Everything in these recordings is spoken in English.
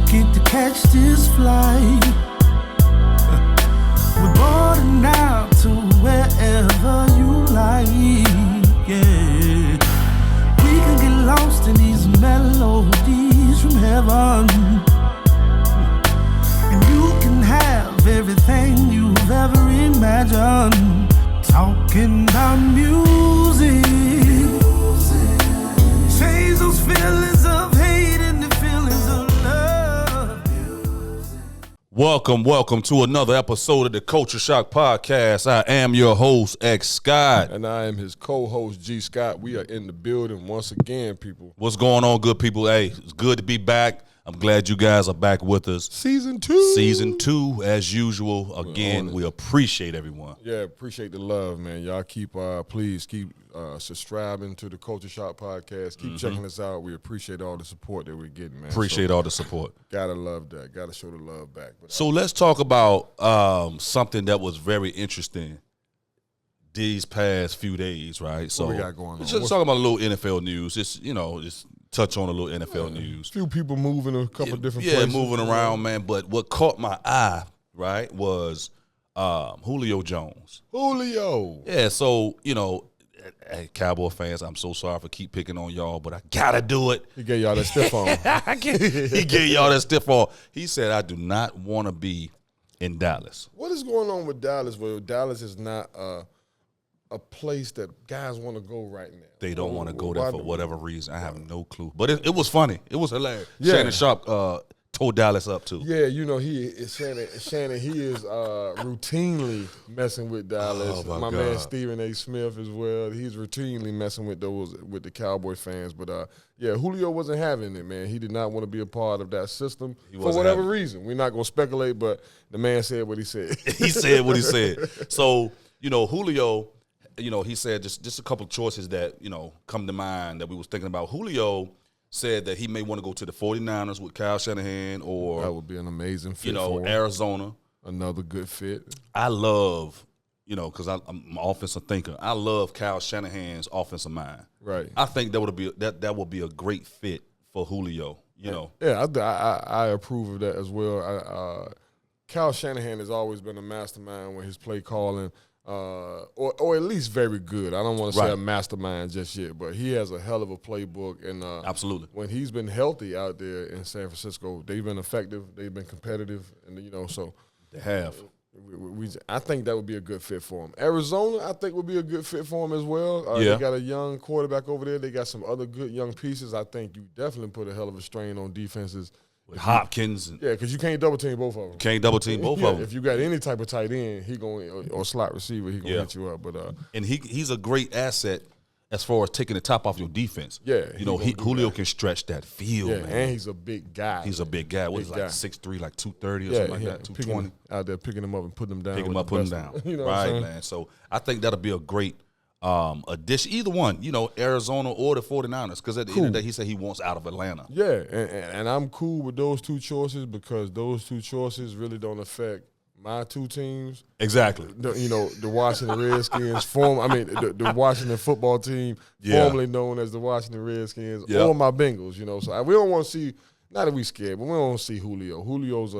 ticket to catch this flight. We're boarding out to wherever you like, yeah. We can get lost in these melodies from heaven, and you can have everything you've ever imagined. Talking about music, change those feelings of hate into feelings of love. Welcome to another episode of the Culture Shock Podcast. I am your host, X Scott. And I am his co-host, G Scott. We are in the building once again, people. What's going on, good people? Hey, it's good to be back. I'm glad you guys are back with us. Season 2, as usual. Again, we appreciate everyone. Yeah, appreciate the love, man. Y'all please keep subscribing to the Culture Shock Podcast. Keep checking us out. We appreciate all the support that we're getting, man. Appreciate all the support. Gotta love that. Gotta show the love back. But, so let's talk about something that was very interesting these past few days, right? So what we got going on? Let's just talk about a little NFL news. Just touch on a little NFL news. A few people moving a couple different places. Yeah, moving around, man. But what caught my eye, right, was Julio Jones. Julio. Yeah, so, hey, Cowboy fans, I'm so sorry for keep picking on y'all, but I got to do it. He gave y'all that stiff arm. He gave y'all that stiff arm. He said, I do not want to be in Dallas. What is going on with Dallas? Well, Dallas is not a place that guys want to go right now. They don't want to go there for whatever reason. I have no clue. But it was funny. It was hilarious. Yeah. Shannon Sharp tore Dallas up, too. Yeah, Shannon, he is routinely messing with Dallas. Oh, my God. man Stephen A. Smith as well. He's routinely messing with the Cowboy fans. But, yeah, Julio wasn't having it, man. He did not want to be a part of that system for whatever reason. We're not going to speculate, but the man said what he said. He said what he said. So, Julio, he said just a couple of choices that, come to mind that we was thinking about. Julio said that he may want to go to the 49ers with Kyle Shanahan or that would be an amazing fit for him. Arizona. Another good fit. I love, because I'm an offensive thinker. I love Kyle Shanahan's offensive mind. Right. I think that would be a great fit for Julio, Yeah, I approve of that as well. Kyle Shanahan has always been a mastermind with his play calling. Or at least very good. I don't want to say a mastermind just yet, but he has a hell of a playbook. And absolutely, when he's been healthy out there in San Francisco, they've been effective. They've been competitive, and so they have. I think that would be a good fit for him. Arizona, I think would be a good fit for him as well. Yeah. They got a young quarterback over there. They got some other good young pieces. I think you definitely put a hell of a strain on defenses. With Hopkins. Yeah, because you can't double team both of them. Can't double team both of them. If you got any type of tight end, he going or slot receiver, he gonna hit you up. But and he's a great asset as far as taking the top off your defense. Yeah, Julio can stretch that field. Yeah, man. and he's a big guy. He's a big guy. What is like 6'3", like 230 or something like that. 220 out there picking him up and putting him down. Picking him up, putting him down. You know right, man. So I think that'll be a great addition. Either one, Arizona or the 49ers, because at the end of the day, he said he wants out of Atlanta. Yeah, and I'm cool with those two choices because those two choices really don't affect my two teams. Exactly. The Washington Redskins, the Washington football team, formerly known as the Washington Redskins, or my Bengals, So we don't want to see, not that we scared, but we don't want to see Julio. Julio's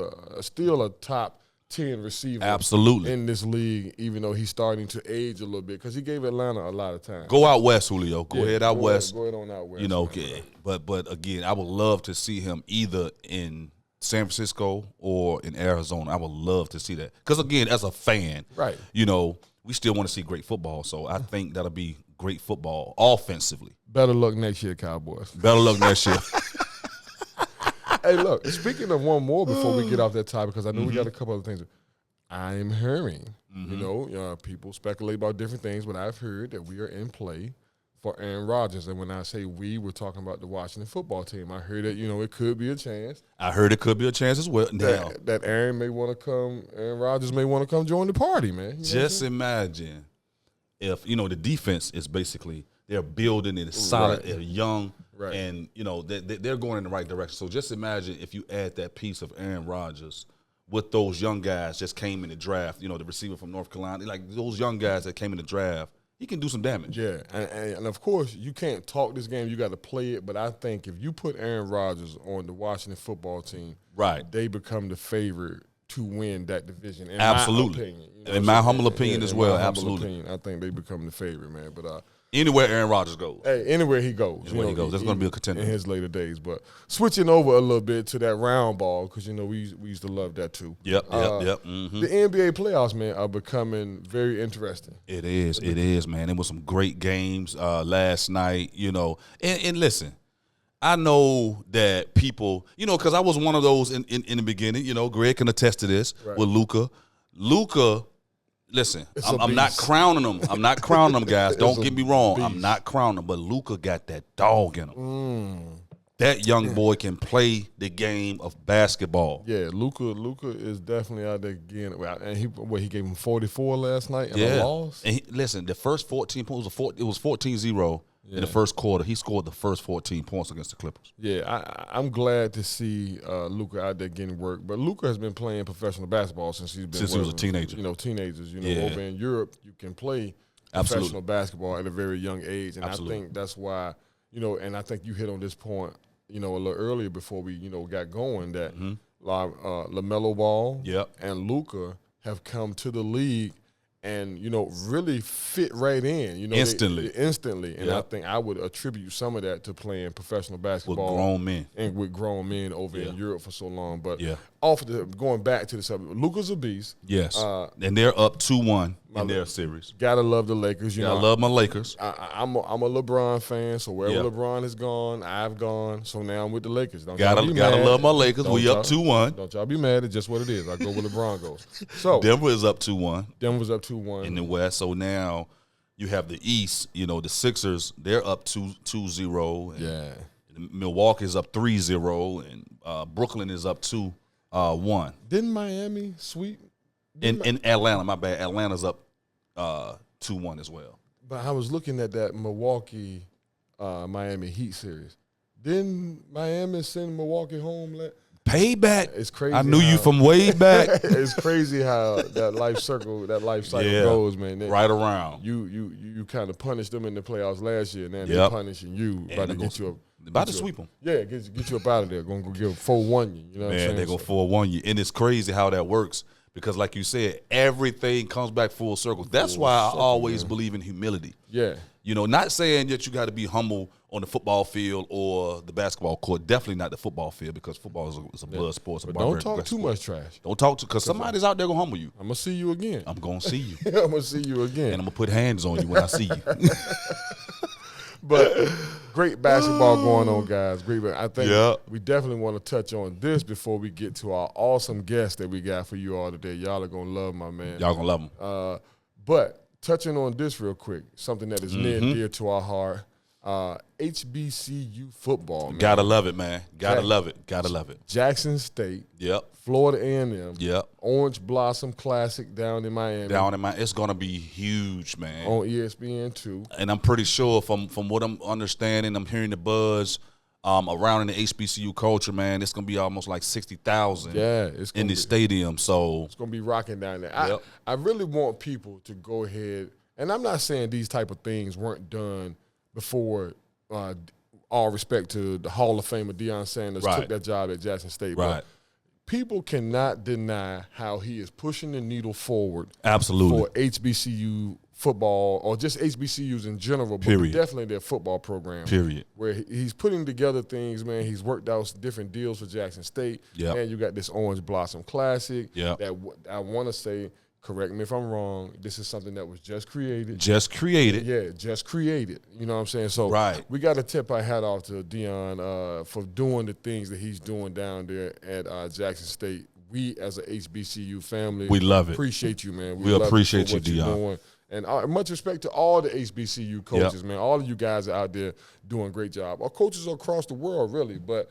still a top 10 receiver absolutely in this league, even though he's starting to age a little bit because he gave Atlanta a lot of time. Go out west, Julio. Go ahead out west. Go ahead on out west. But again, I would love to see him either in San Francisco or in Arizona. I would love to see that because again, as a fan, right? We still want to see great football. So I think that'll be great football offensively. Better luck next year, Cowboys. Better luck next year. Hey, look, speaking of one more before we get off that topic, because I know we got a couple other things. I'm hearing, people speculate about different things, but I've heard that we are in play for Aaron Rodgers. And when I say we're talking about the Washington football team. I heard that, it could be a chance. I heard it could be a chance as well. Now, that Aaron Rodgers may want to come join the party, man. Just imagine if, the defense is basically, they're building it, it's solid, they're young. Right. And, they're going in the right direction. So just imagine if you add that piece of Aaron Rodgers with those young guys just came in the draft, the receiver from North Carolina, like those young guys that came in the draft he can do some damage. Yeah, and of course, you can't talk this game. You got to play it. But I think if you put Aaron Rodgers on the Washington football team, right, they become the favorite to win that division. In absolutely. My opinion, in my humble opinion as well, absolutely. I think they become the favorite, man. But anywhere Aaron Rodgers goes. Hey, anywhere he goes. Anywhere he goes. That's going to be a contender. In his later days. But switching over a little bit to that round ball, because, we used to love that too. Yep. Mm-hmm. The NBA playoffs, man, are becoming very interesting. It is, man. There was some great games last night, And listen, I know that people, because I was one of those in the beginning, Greg can attest to this with Luka. Listen, I'm not crowning him. I'm not crowning him, guys. Don't get me wrong. Beast. I'm not crowning him, but Luka got that dog in him. That young boy can play the game of basketball. Yeah, Luka is definitely out there again. And he gave him 44 last night and a loss. And listen, the first 14 points it was 14-0 in the first quarter. He scored the first 14 points against the Clippers. Yeah, I'm glad to see Luka out there getting work. But Luka has been playing professional basketball since he was a teenager. Teenagers. Over in Europe, you can play professional basketball at a very young age. And I think that's why, and I think you hit on this point, a little earlier before we, got going, that LaMelo Ball and Luka have come to the league and, really fit right in. Instantly. And I think I would attribute some of that to playing professional basketball. With grown men. And with grown men over in Europe for so long. But going back to the subject, Luka's a beast. Yes. And they're up 2-1 in their series. Gotta love the Lakers. I love my Lakers. I'm a LeBron fan, so wherever LeBron has gone, I've gone. So now I'm with the Lakers. Gotta love my Lakers. We up 2-1. Don't y'all be mad. It's just what it is. I go where LeBron goes. So Denver is up 2-1. Denver's up 2-1 in the West. So now you have the East. The Sixers. They're up 2-0. Yeah. Milwaukee's up 3-0, and Brooklyn is up 2-1. Didn't Miami sweep? In Atlanta, my bad. Atlanta's up 2-1 as well. But I was looking at that Milwaukee Miami Heat series. Didn't Miami send Milwaukee home? Payback. It's crazy. I knew you from way back. It's crazy how that life cycle goes, man. Right around. You kind of punished them in the playoffs last year, and then they're punishing you. About to sweep them. Yeah, get you up out of there. Going to go give 4-1 you. You know what I'm saying? They go 4-1 you. And it's crazy how that works because, like you said, everything comes back full circle. That's why I always believe in humility. Yeah. Not saying that you got to be humble on the football field or the basketball court. Definitely not the football field because football is a blood sport. But don't talk too much trash. Don't talk because somebody's out there going to humble you. I'm going to see you again. I'm going to see you. I'm going to see you again. And I'm going to put hands on you when I see you. But great basketball going on, guys. Great. I think we definitely want to touch on this before we get to our awesome guest that we got for you all today. Y'all are going to love my man. Y'all going to love him. But touching on this real quick, something that is near and dear to our heart, HBCU football, man. Gotta love it, man. Gotta love it. Jackson State. Yep. Florida A&M. Yep. Orange Blossom Classic down in Miami. It's gonna be huge, man. On ESPN2. And I'm pretty sure from what I'm understanding, I'm hearing the buzz around in the HBCU culture, man. It's gonna be almost like 60,000 in the stadium. So it's gonna be rocking down there. I really want people to go ahead, and I'm not saying these type of things weren't done before. All respect to the Hall of Famer Deion Sanders took that job at Jackson State. But people cannot deny how he is pushing the needle forward. Absolutely. For HBCU football or just HBCUs in general, but definitely their football program. Where he's putting together things, man. He's worked out different deals for Jackson State. Yeah. And you got this Orange Blossom Classic. Yeah. That I want to say, correct me if I'm wrong, this is something that was just created. Yeah, just created. You know what I'm saying? So we got to tip our hat off to Deion for doing the things that he's doing down there at Jackson State. We, as a HBCU family, we love it. Appreciate you, man. We appreciate you, Deion. And much respect to all the HBCU coaches, man. All of you guys are out there doing a great job. Our coaches across the world, really. But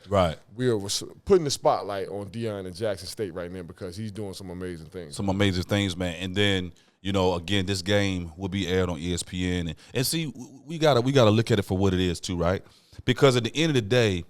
we're putting the spotlight on Deion and Jackson State right now because he's doing some amazing things. Some amazing things, man. And then, again, this game will be aired on ESPN. And see, we gotta look at it for what it is, too, right? Because at the end of the day,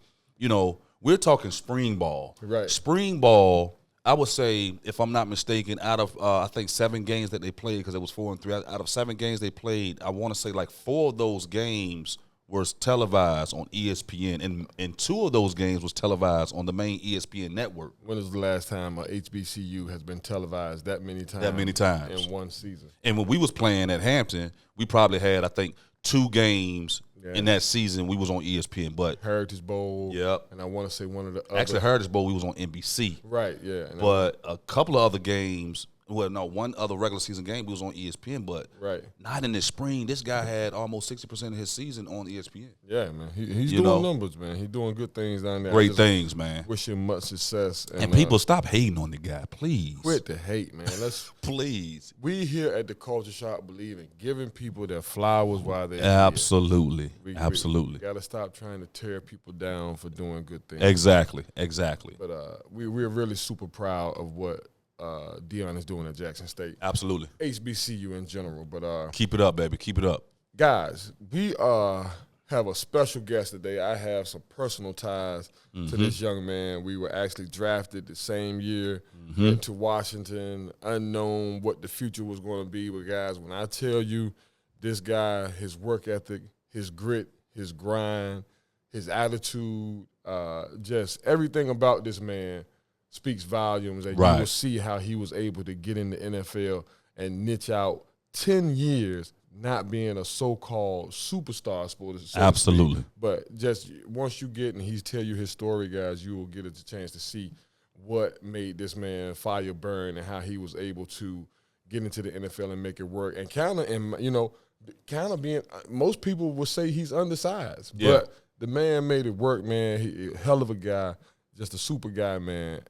we're talking spring ball. Right. Spring ball, I would say, if I'm not mistaken, out of I think 7 games that they played, because it was 4-3. Out of 7 games they played, I want to say like 4 of those games was televised on ESPN, and 2 of those games was televised on the main ESPN network. When was the last time a HBCU has been televised that many times? That many times in one season. And when we was playing at Hampton, we probably had, I think, 2 games in that season. We was on ESPN, but Heritage Bowl. Yep. And I want to say one of the other. Actually, Heritage Bowl we was on NBC. Right. Yeah. And but a couple of other games. Well, no, one other regular season game we was on ESPN, but not in the spring. This guy had almost 60% of his season on ESPN. Yeah, man. He's doing numbers, man. He's doing good things down there. Great things, man. Wish him much success. And people, stop hating on the guy, please. Quit the hate, man. Let's please. We here at the Culture Shock believe in giving people their flowers while they're Absolutely. here. Absolutely. We got to stop trying to tear people down for doing good things. Exactly. But we're really super proud of what Dion is doing at Jackson State. Absolutely. HBCU in general. But keep it up, baby. Keep it up. Guys, we have a special guest today. I have some personal ties to this young man. We were actually drafted the same year into Washington, unknown what the future was going to be. But guys, when I tell you this guy, his work ethic, his grit, his grind, his attitude, just everything about this man speaks volumes, and you will see how he was able to get in the NFL and niche out 10 years not being a so-called superstar sport. Absolutely. But just once you get and he tell you his story, guys, you will get a chance to see what made this man fire burn and how he was able to get into the NFL and make it work. And kind of being, most people would say he's undersized, but the man made it work, man. He hell of a guy. Just a super guy, man.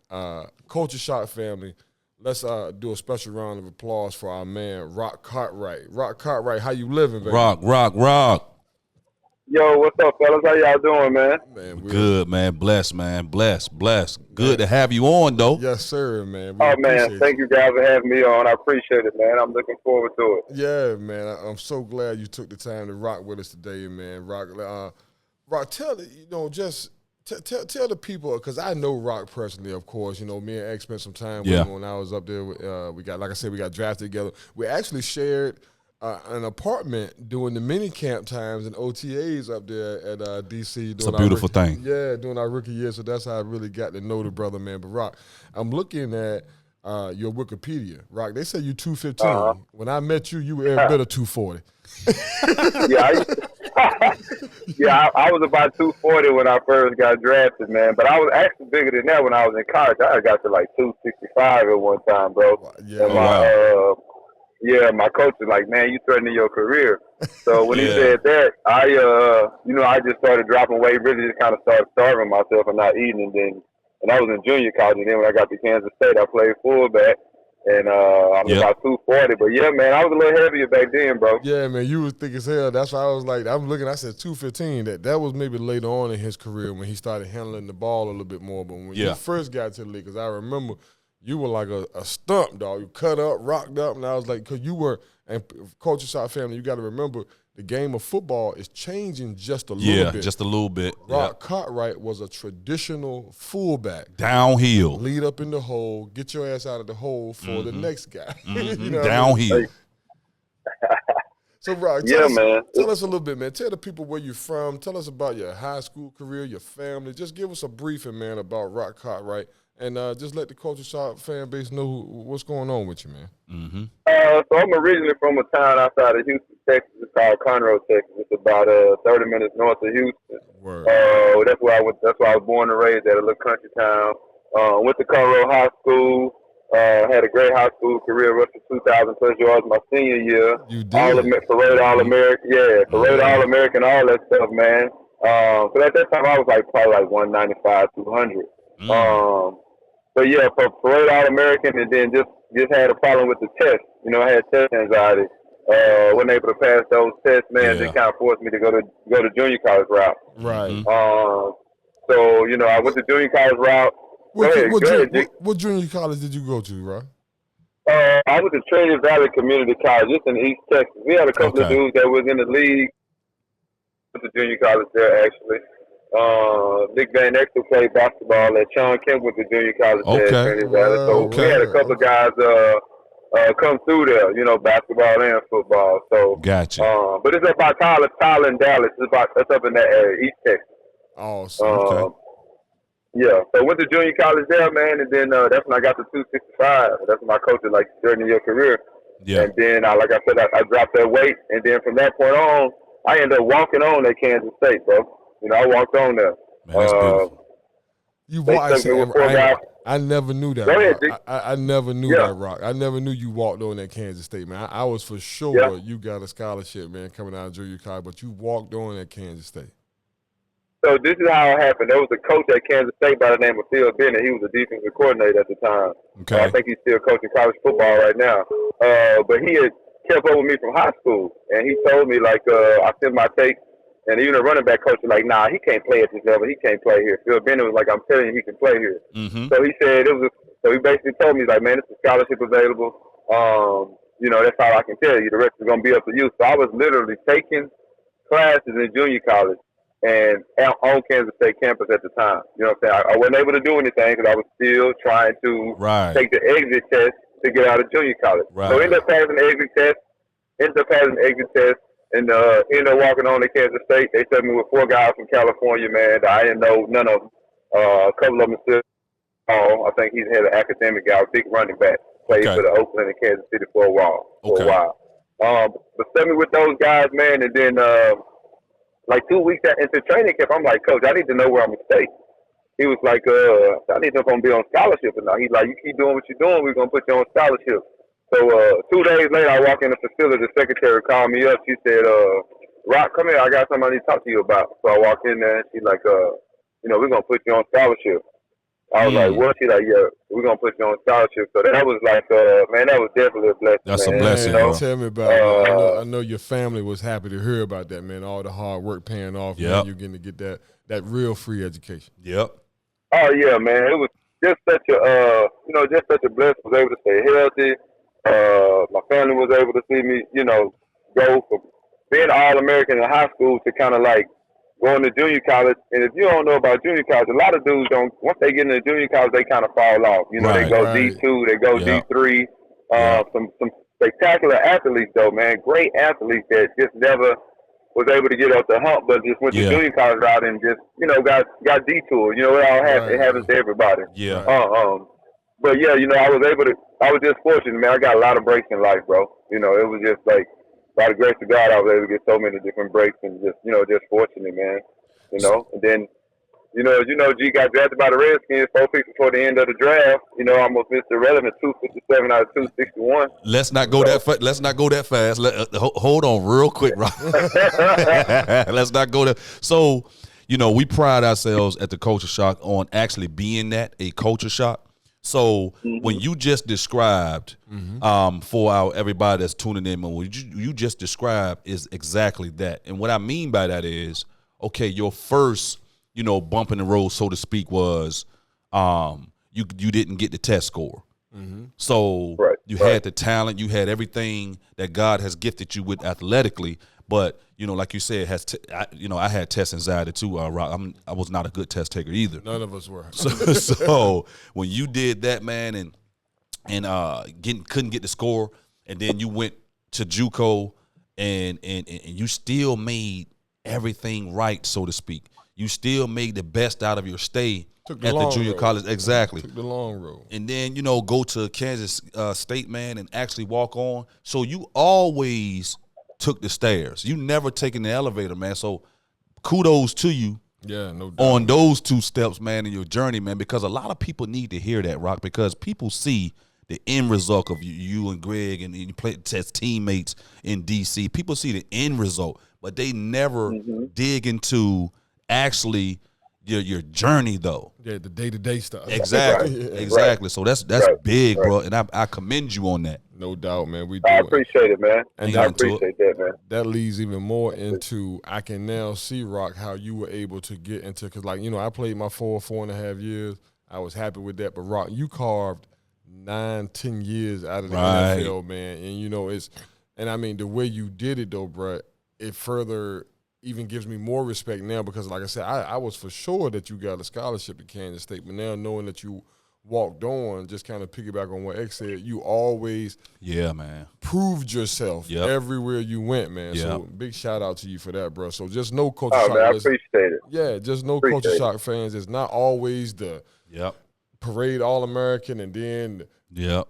Culture Shock family, let's do a special round of applause for our man, Roc Cartwright. Roc Cartwright, how you living, baby? Rock. Yo, what's up, fellas? How y'all doing, man? Man, good, man. Blessed, man. Blessed. Good to have you on, though. Yes, sir, man. Thank you guys for having me on. I appreciate it, man. I'm looking forward to it. Yeah, man. I'm so glad you took the time to rock with us today, man. Roc, tell the people, because I know Roc personally, of course. You know, me and X spent some time with him when I was up there. We got drafted together. We actually shared an apartment during the mini camp times and OTAs up there at D.C. It's a beautiful thing. Yeah, during our rookie year. So that's how I really got to know the brother, man. But Roc, I'm looking at your Wikipedia. Roc, they say you 215. When I met you, you were every bit of 240. I was about 240 when I first got drafted, man. But I was actually bigger than that when I was in college. I got to like 265 at one time, bro. And my coach was like, "Man, you threatening your career." So when he said that, I just started dropping weight, really just kind of started starving myself and not eating. And I was in junior college, and then when I got to Kansas State, I played fullback. And I'm about 240. But, yeah, man, I was a little heavier back then, bro. Yeah, man, you was thick as hell. That's why I was like, I'm looking, I said 215. That was maybe later on in his career when he started handling the ball a little bit more. But when you first got to the league, because I remember you were like a stump, dog. You cut up, rocked up, and I was like, because you were, and Culture Shock family, you got to remember, the game of football is changing just a little bit. Yeah, just a little bit. Roc Cartwright was a traditional fullback. Downhill. Lead up in the hole, get your ass out of the hole for the next guy. You know Downhill. I mean? So, Roc, tell us a little bit, man. Tell the people where you're from. Tell us about your high school career, your family. Just give us a briefing, man, about Roc Cartwright. And just let the Culture Shock fan base know what's going on with you, man. So I'm originally from a town outside of Houston, Texas. It's called Conroe, Texas. It's about 30 minutes north of Houston. That's where I was. That's where I was born and raised, at a little country town. Went to Conroe High School. Had a great high school career, rushed for 2,000 plus yards my senior year. You did. Parade All-American, Parade All-American, all that stuff, man. So at that time I was probably 195, 200. So yeah, Parade All-American, and then just had a problem with the test. You know, I had test anxiety. Wasn't able to pass those tests, man. They kind of forced me to go to junior college route. Right. So you know, I went to junior college route. What junior college did you go to, Roc? I went to Trinity Valley Community College, just in East Texas. We had a couple of dudes that was in the league. Went to junior college there, actually. Nick Van Exel played basketball, and Sean Kemp went to junior college there in Okay. Trinity Valley. So we had a couple of guys come through there, you know, basketball and football. So, Gotcha. but it's up by Tyler and Dallas. It's up in that area, East Texas. Awesome. Okay. Yeah, so went to junior college there, man, and then that's when I got to 265. That's when I coached it, like, during your career. Yeah. And then, like I said, I dropped that weight, and then from that point on, I ended up walking on at Kansas State, bro. You know, I walked on there. Man, that's beautiful. You They walked. took me with 4 guys. I never knew that. Go ahead, Rock. I never knew that, Rock. I never knew you walked on at Kansas State, man. I was for sure you got a scholarship, man, coming out of junior college, but you walked on at Kansas State. So this is how it happened. There was a coach at Kansas State by the name of Phil Bennett. He was a defensive coordinator at the time. Okay. I think he's still coaching college football right now. But he had kept up with me from high school, and he told me, like, I sent my tape, and even the running back coach was like, nah, he can't play at this level. He can't play here. Phil Bennett was like, I'm telling you, he can play here. Mm-hmm. So he said so he basically told me, like, man, it's a scholarship available. You know, that's all I can tell you. The rest is going to be up to you. So I was literally taking classes in junior college and on Kansas State campus at the time. You know what I'm saying? I wasn't able to do anything because I was still trying to take the exit test to get out of junior college. Right. So I ended up passing the exit test, and ended up walking on to Kansas State. They sent me with 4 guys from California, man, that I didn't know none of them. A couple of them still. I think he's had an academic guy, big running back, played for the Oakland and Kansas City for a while. But sent me with those guys, man, and then like 2 weeks into training camp, I'm like, Coach, I need to know where I'm going to stay. He was like, I need to know if I'm going to be on scholarship or not. He's like, you keep doing what you're doing, we're going to put you on scholarship. So 2 days later, I walk in the facility. The secretary called me up. She said, Rock, come here. I got something I need to talk to you about. So I walked in there, and she's like, you know, we're going to put you on scholarship. I was like, what? She's like, yeah, we're going to put you on scholarship. So that was like, man, that was definitely a blessing. That's a man. blessing, You know? Tell me about it. I know your family was happy to hear about that, man. All the hard work paying off. Yep. Man, you're getting to get that real free education. Yep. Oh, yeah, man. It was just such a, just such a blessing. I was able to stay healthy. My family was able to see me, go from being All-American in high school to kind of like going to junior college. And if you don't know about junior college, a lot of dudes don't, once they get into junior college, they kind of fall off. You know, they go D2, they go D3. Some spectacular athletes, though, man. Great athletes that just never was able to get up the hump, but just went to junior college route and just, got detoured. You know, it happens to everybody. Yeah. But yeah, I was just fortunate, man. I got a lot of breaks in life, bro. It was just like, by the grace of God, I was able to get so many different breaks and just, just fortunate, man. And then, G got drafted by the Redskins 4 picks before the end of the draft. Almost missed irrelevant 257 out of 261. Let's not go that fast. Hold on real quick, Rob. Let's not go there. So, we pride ourselves at the Culture Shock on actually being a culture shock. So when you just described for everybody that's tuning in, what you just described is exactly that. And what I mean by that is, okay, your first, bump in the road, so to speak, was you didn't get the test score. So you had the talent, you had everything that God has gifted you with athletically, but like you said, I had test anxiety too. Rock. I was not a good test taker either. None of us were. So when you did that, man, and couldn't get the score, and then you went to JUCO, and you still made everything right, so to speak. You still made the best out of your stay at the junior college. Exactly. Took the long road. And then, go to Kansas State, man, and actually walk on. So you always took the stairs. You never taken the elevator, man. So kudos to you. Yeah, no doubt. On those 2 steps, man, in your journey, man, because a lot of people need to hear that, Rock, because people see the end result of you and Greg and you play as teammates in DC. People see the end result, but they never dig into actually your journey, though. Yeah, the day-to-day stuff. Exactly. Exactly. So that's big, bro, and I commend you on that. No doubt, man. We do. I appreciate it, man. And I appreciate that, man. That leads even more into, I can now see, Rock, how you were able to get into, because, like, I played my 4.5 years. I was happy with that. But, Rock, you carved 9-10 years out of the NFL, man. And, and I mean, the way you did it, though, bro, it further even gives me more respect now because, like I said, I was for sure that you got a scholarship to Kansas State, but now knowing that you walked on, just kind of piggyback on what X said, you always proved yourself everywhere you went, man. So big shout out to you for that, bro. So just know Culture Shock. Man, I appreciate it. Yeah, just know Culture Shock fans. It's not always the parade All-American and then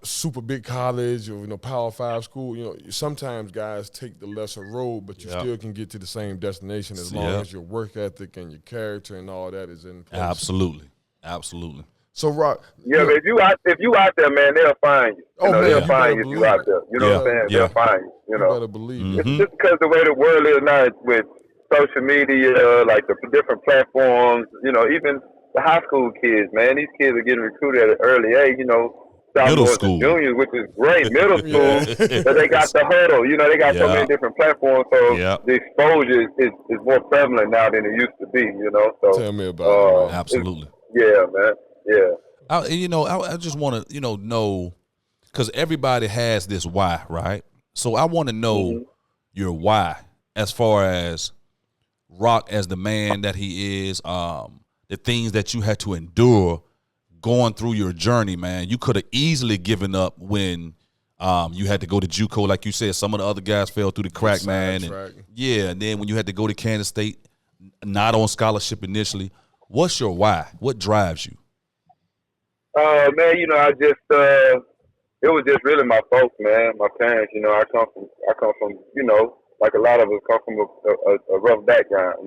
super big college or Power 5 school. Sometimes guys take the lesser road, but you still can get to the same destination as long as your work ethic and your character and all that is in place. Absolutely. So, Roc. Yeah, but if you out there, man, they'll find you. They'll find you if you out there. You know what I'm saying? They'll find you. You better believe it. It's just because the way the world is now with social media, like the different platforms, even the high school kids, man, these kids are getting recruited at an early age, middle school. Juniors, which is great, middle school, but they got the huddle, they got so many different platforms, so the exposure is more prevalent now than it used to be, So tell me about it. Absolutely. Yeah, man. Yeah. I just want to, know, because everybody has this why, right? So I want to know your why as far as Roc as the man that he is, the things that you had to endure going through your journey, man. You could have easily given up when you had to go to JUCO, like you said. Some of the other guys fell through the crack, man. And then when you had to go to Kansas State, not on scholarship initially, what's your why? What drives you? Man, I just it was just really my folks, man. My parents, I come from, like a lot of us come from a rough background,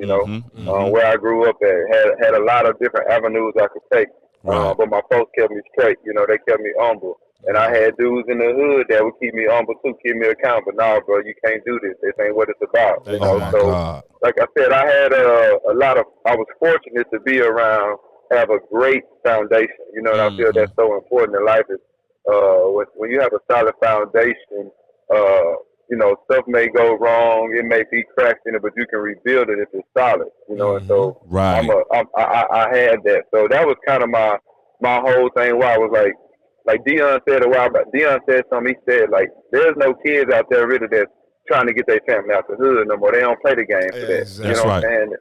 where I grew up at. Had a lot of different avenues I could take. Right. But my folks kept me straight, they kept me humble. And I had dudes in the hood that would keep me humble too, keep me accountable. But nah, bro, you can't do this. This ain't what it's about. God. Like I said, I had I was fortunate to be around, have a great foundation, and I feel that's so important in life is when you have a solid foundation, stuff may go wrong, it may be cracks in it, but you can rebuild it if it's solid, and so I had that. So that was kind of my whole thing why I was like Deion said a while back. Deion said something, he said, like, there's no kids out there really that's trying to get their family out the hood no more. They don't play the game for that. Exactly. You know what I'm saying?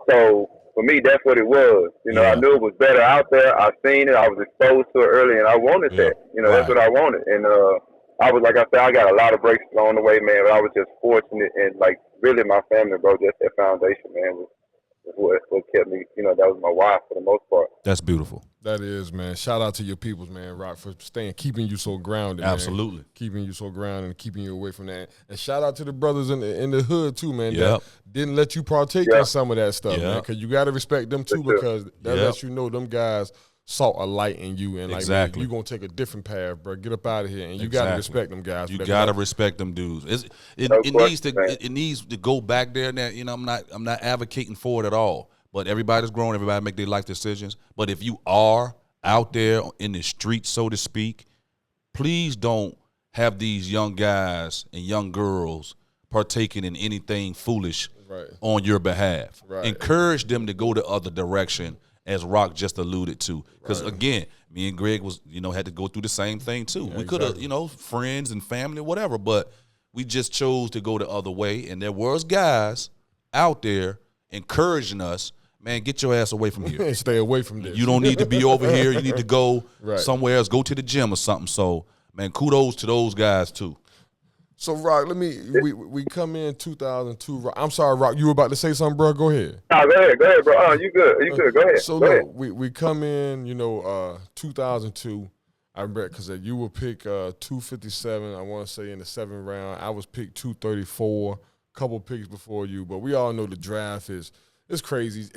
So for me, that's what it was. I knew it was better out there. I seen it. I was exposed to it early, and I wanted that. That's what I wanted. And I was, like I said, I got a lot of breaks along the way, man. But I was just fortunate, and like really, my family, bro, just that foundation, man, was what kept me. That was my why for the most part. That's beautiful. That is, man. Shout out to your peoples, man, Roc, for keeping you so grounded. Absolutely. Man. Keeping you so grounded and keeping you away from that. And shout out to the brothers in the hood, too, man, that didn't let you partake in some of that stuff, man, because you got to respect them, too, because that lets you know them guys saw a light in you and, like, man, you're going to take a different path, bro. Get up out of here. And you got to respect them guys. You got to respect them dudes. It needs to go back there. Now, I'm not advocating for it at all. But everybody's grown. Everybody make their life decisions. But if you are out there in the streets, so to speak, please don't have these young guys and young girls partaking in anything foolish on your behalf. Right. Encourage them to go the other direction, as Roc just alluded to. Because, again, me and Greg had to go through the same thing, too. We could have, friends and family, whatever, but we just chose to go the other way. And there was guys out there encouraging us, man, get your ass away from here. Stay away from this. You don't need to be over here. You need to go somewhere else. Go to the gym or something. So, man, kudos to those guys, too. So, Roc, we come in 2002. I'm sorry, Roc, you were about to say something, bro? Go ahead. No, go ahead, bro. You good. Go ahead. So, go look, ahead. we come in, 2002. I remember because you were picked 257, I want to say, in the 7th round. I was picked 234, a couple picks before you. But we all know the draft is crazy.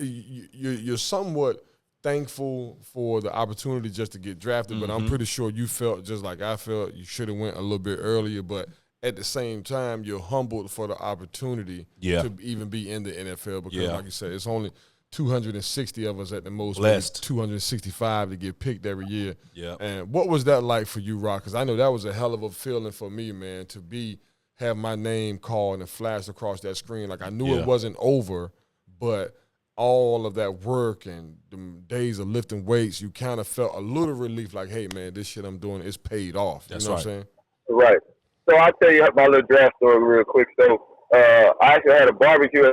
You're somewhat thankful for the opportunity just to get drafted, but I'm pretty sure you felt just like I felt. You should have went a little bit earlier, but at the same time, you're humbled for the opportunity to even be in the NFL because, like you said, it's only 260 of us at the most, 265 to get picked every year. Yeah. And what was that like for you, Roc? Because I know that was a hell of a feeling for me, man, to have my name called and flashed across that screen. Like I knew it wasn't over, but all of that work and the days of lifting weights, you kind of felt a little relief like, hey, man, this shit I'm doing is paid off. You know what I'm saying? Right. So I'll tell you my little draft story real quick. So I actually had a barbecue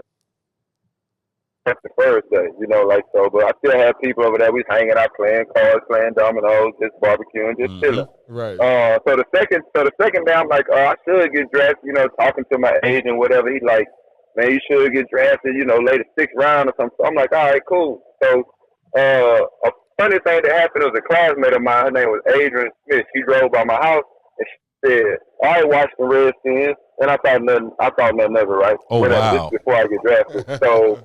that's the first day, like so. But I still have people over there. We hanging out, playing cards, playing dominoes, just barbecuing, just chilling. Right. So the second day, I'm like, I should get drafted. Talking to my agent, whatever. He's like, man, you should get drafted. Later 6th round or something. So I'm like, all right, cool. So a funny thing that happened was a classmate of mine. Her name was Adrian Smith. She drove by my house and she said, I watched the Redskins, and I thought nothing of it, right? Oh, wow. This before I get drafted. So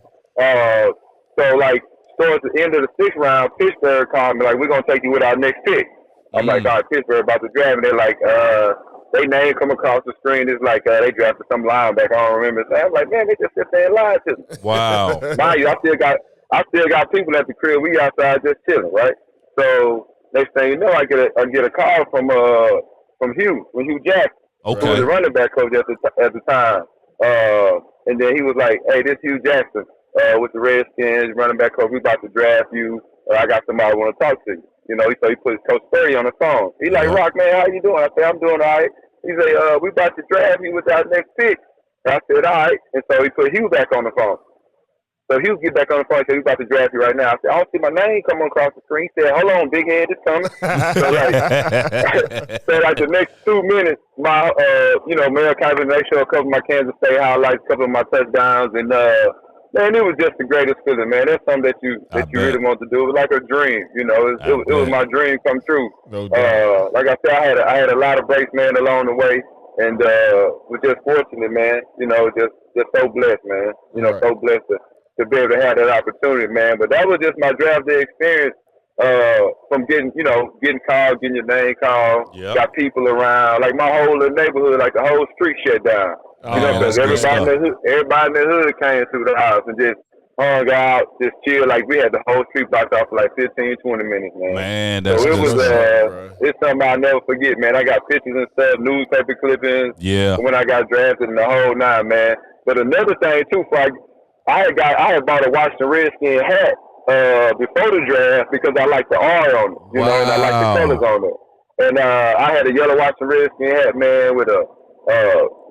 like towards the end of the 6th round, Pittsburgh called me like, we're gonna take you with our next pick. I'm like, all right, Pittsburgh about to draft, and they're like, they name come across the screen. It's like they drafted some linebacker. I don't remember. I'm like, man, they just sit there and lied to me. Wow. Mind you, I still got people at the crib. We outside just chilling, right? So next thing you know, I get a call from Hugh Jackson, who was the running back coach at the time. And then he was like, hey, this Hugh Jackson with the Redskins, running back coach. We about to draft you. I got somebody I want to talk to you. So he put Coach Sperry on the phone. He like, Roc, man, how you doing? I said, I'm doing all right. He say, we about to draft you with our next pick. And I said, all right. And so he put Hugh back on the phone. So Hugh get back on the phone and said, we about to draft you right now. I said, I don't see my name coming across the screen. He said, hold on, big head, it's coming. so like the next 2 minutes, my, Mel Kiper, they show a couple of my Kansas State highlights, a couple of my touchdowns, and man, it was just the greatest feeling, man. That's something that you really want to do. It was like a dream, It was my dream come true. No doubt. Like I said, I had a lot of breaks, man, along the way, and was just fortunate, man. Just so blessed, man. Right. So blessed to be able to have that opportunity, man. But that was just my draft day experience. From getting called, getting your name called, got people around, like my whole little neighborhood, like the whole street shut down. Because everybody in the hood came through the house and just hung out, just chill. Like we had the whole street blocked off for like 15, 20 minutes, man. Man, that's so it good was stuff. it's something I'll never forget, man. I got pictures and stuff, newspaper clippings. Yeah. When I got drafted and the whole nine, man. But another thing too, I had bought a Washington Redskin hat before the draft because I like the R on it, and I like the colors on it. And I had a yellow Washington Redskin hat, man, with a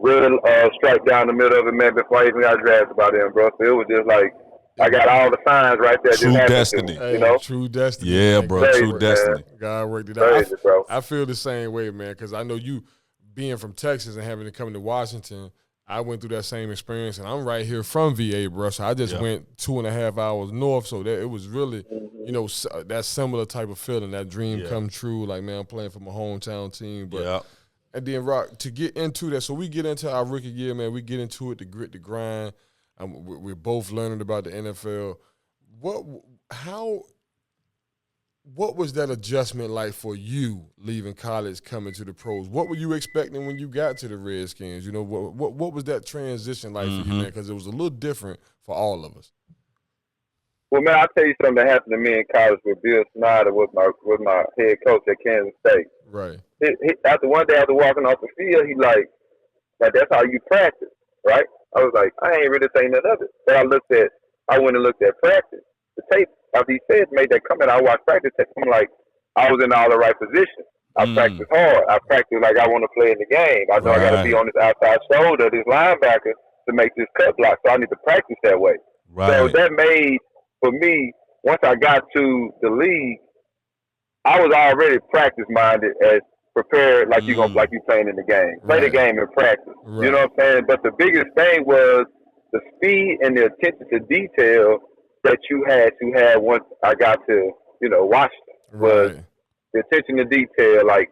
red stripe down the middle of it, man, before I even got drafted by them, bro. So it was just like, I got all the signs right there. True destiny. True destiny. Yeah, man. bro, Crazy, true destiny. God worked it out. Crazy, bro. I feel the same way, man, because I know you being from Texas and having to come to Washington, I went through that same experience, and I'm right here from VA, bro. So I just went 2.5 hours north, so that it was really, that similar type of feeling, that dream come true. Like, man, I'm playing for my hometown team. But and then, Roc, to get into that, so we get into our rookie year, man. We get into it, the grit, the grind. We're both learning about the NFL. What was that adjustment like for you leaving college, coming to the pros? What were you expecting when you got to the Redskins? What was that transition like for you, man? Because it was a little different for all of us. Well, man, I'll tell you something that happened to me in college with Bill Snyder, with my head coach at Kansas State. Right. After one day, after walking off the field, he like that's how you practice, right? I was like, I ain't really saying none of it. But I went and looked at practice, the tape. After he made that comment, I watched practice tape. I'm like, I was in all the right positions. I practiced hard. I practiced like I want to play in the game. I know I got to be on this outside shoulder, this linebacker, to make this cut block. So I need to practice that way. Right. So that made, for me, once I got to the league, I was already practice-minded as prepared like you playing in the game. Play the game in practice. Right. You know what I'm saying? But the biggest thing was the speed and the attention to detail that you had to have once I got to, Washington was the attention to detail. Like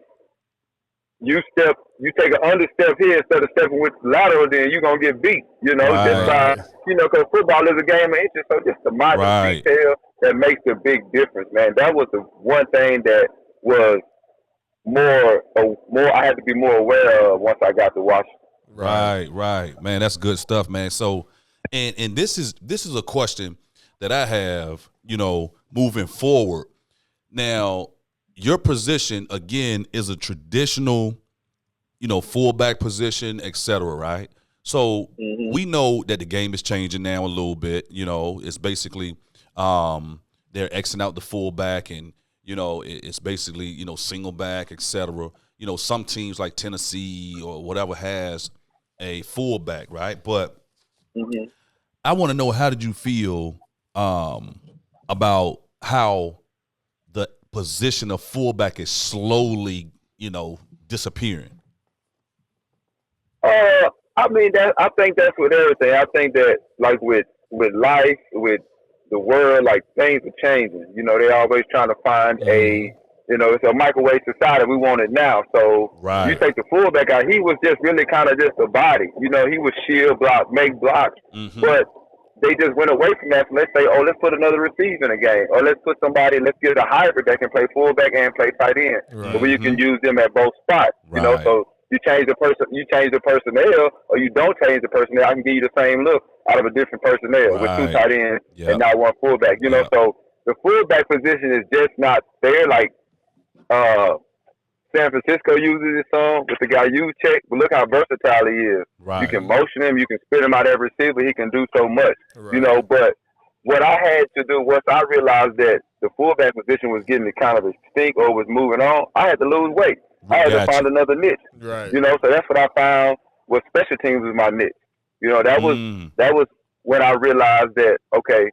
you take an understep here instead of stepping with the lateral, then you're gonna get beat. Just by because football is a game of inches. So just the minor detail that makes a big difference, man. That was the one thing that was more. I had to be more aware of once I got to Washington. Right, man. That's good stuff, man. So, and this is a question that I have, moving forward. Now, your position, again, is a traditional, fullback position, et cetera, right? So we know that the game is changing now a little bit. It's basically they're Xing out the fullback and, it's basically, single back, et cetera. Some teams like Tennessee or whatever has a fullback, right? But I want to know, how did you feel about how the position of fullback is slowly, disappearing? I mean, I think that's with everything. I think that, like, with life, with the world, like, things are changing. They always trying to find it's a microwave society. We want it now. So you take the fullback out, he was just really kind of just a body. He was shield block, make blocks. But they just went away from that. So let's say, let's put another receiver in the game. Or let's get a hybrid that can play fullback and play tight end. So where you can use them at both spots. So you change the personnel, or you don't change the personnel. I can give you the same look out of a different personnel with two tight ends and not one fullback. So the fullback position is just not there. Like San Francisco uses it some with the guy you check, but look how versatile he is. You can motion him, you can spit him out every receiver. He can do so much. But what I had to do once I realized that the fullback position was getting kind of extinct or was moving on, I had to lose weight. I had to find another niche. So that's what I found was special teams was my niche. That was when I realized that, okay,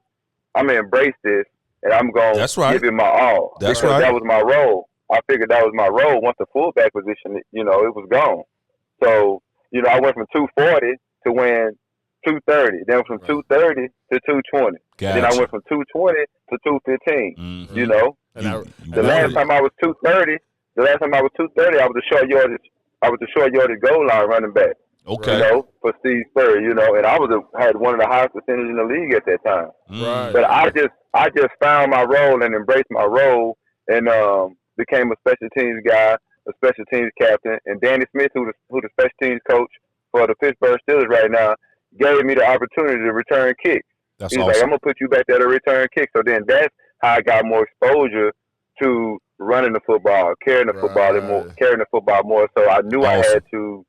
I'm going to embrace this and I'm going to give it my all. That was my role. I figured that was my role. Once the fullback position, it was gone. So, I went from 240 to win 230. Then from 230 to 220. Then I went from 220 to 215. The last time I was 230, I was a short yardage goal line running back. Okay. For Steve Spurrier, and I had one of the highest percentages in the league at that time. Right. But I just found my role and embraced my role and became a special teams guy, a special teams captain. And Danny Smith, who the special teams coach for the Pittsburgh Steelers right now, gave me the opportunity to return kicks. That's He's awesome. like, I'm gonna put you back there to return kicks. So then that's how I got more exposure to running the football, carrying the football more. So I knew I had to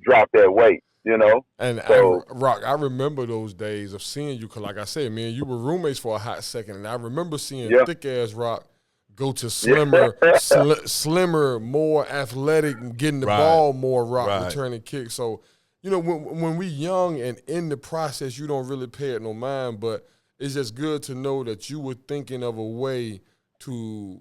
drop that weight, And so, Roc, I remember those days of seeing you, because like I said, man, you were roommates for a hot second, and I remember seeing thick-ass Roc go to slimmer, slimmer, more athletic, and getting the ball more, Roc returning kicks. So, when we young and in the process, you don't really pay it no mind, but it's just good to know that you were thinking of a way to